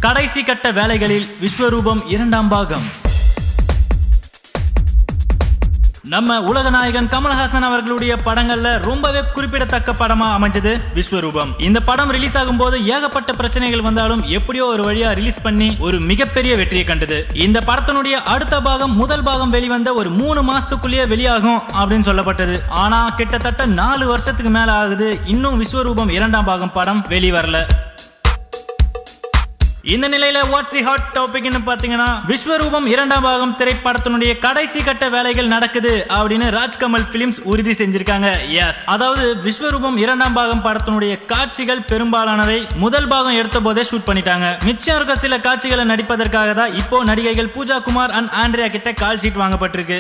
கடைசி கட்ட வேலைகளில் விஸ்வரூபம் 2ஆம் பாகம். நம்ம உலகநாயகன் கமல்ஹாசன் அவர்களுடைய படங்கள்ல ரொம்பவே குறிப்பிடத்தக்க படமா அமைஞ்சது விஸ்வரூபம். இந்த படம் ரிலீஸ் ஆகும் போது ஏகப்பட்ட பிரச்சனைகள் வந்தாலும் எப்படியோ ஒரு வழியா ரிலீஸ் பண்ணி ஒரு மிகப்பெரிய வெற்றியை கண்டது. இந்த படத்தினுடைய அடுத்த பாகம் முதல் பாகம் வெளிவந்த ஒரு 3 மாசத்துக்குள்ளேயே வெளியாகும் அப்படின்னு சொல்லப்பட்டது. ஆனா கிட்டத்தட்ட 4 வருஷத்துக்கு மேல ஆகுது, இன்னும் விஸ்வரூபம் 2ஆம் பாகம் படம் வெளிவரல. இந்த நிலையில வாட்ஸ் தி ஹாட் டாபிக் ன்னு பாத்தீங்கன்னா, விஸ்வரூபம் 2ஆம் பாகம் திரைப்படத்தினுடைய கடைசி கட்ட வேலைகள் நடக்குது அப்படின்னு ராஜ்கமல் பிலிம்ஸ் உறுதி செஞ்சிருக்காங்க. எஸ், அதாவது விஸ்வரூபம் 2ஆம் பாகம் படத்தினுடைய காட்சிகள் பெரும்பாலானவை முதல் பாகம் எடுத்த போதே ஷூட் பண்ணிட்டாங்க. மிச்சம் இருக்க சில காட்சிகளை நடிப்பதற்காக தான் இப்போ நடிகைகள் பூஜா குமார் அண்ட் ஆண்ட்ரியா கிட்ட கால் ஷீட் வாங்கப்பட்டிருக்கு.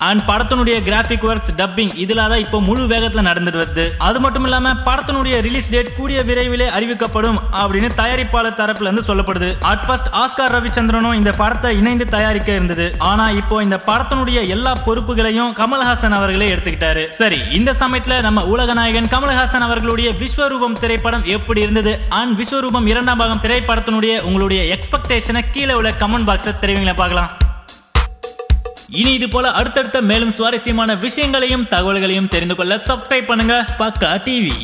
அண்ட் படத்தினுடைய கிராபிக் ஒர்க்ஸ், டப்பிங் இதுல தான் இப்போ முழு வேகத்துல நடந்துட்டு வருது. அது மட்டும் இல்லாம படத்தினுடைய ரிலீஸ் டேட் கூடிய விரைவிலே அறிவிக்கப்படும் அப்படின்னு தயாரிப்பாளர் தரப்புல இருந்து சொல்லப்படுது. அட் ஃபர்ஸ்ட் ஆஸ்கார் ரவிச்சந்திரனும் இந்த படத்தை இணைந்து தயாரிக்க இருந்தது. ஆனா இப்போ இந்த படத்தினுடைய எல்லா பொறுப்புகளையும் கமல்ஹாசன் அவர்களே எடுத்துக்கிட்டாரு. சரி, இந்த சமயத்துல நம்ம உலகநாயகன் கமல்ஹாசன் அவர்களுடைய விஸ்வரூபம் திரைப்படம் எப்படி இருந்தது அண்ட் விஸ்வரூபம் 2ஆம் பாகம் திரைப்படத்தினுடைய உங்களுடைய எக்ஸ்பெக்டேஷனை கீழே உள்ள கமெண்ட் பாக்ஸ்ல தெரிவிங்களா பார்க்கலாம். இனி இது போல அடுத்தடுத்த மேலும் சுவாரஸ்யமான விஷயங்களையும் தகவல்களையும் தெரிந்து கொள்ள சப்ஸ்கிரைப் பண்ணுங்க பக்கா டிவி.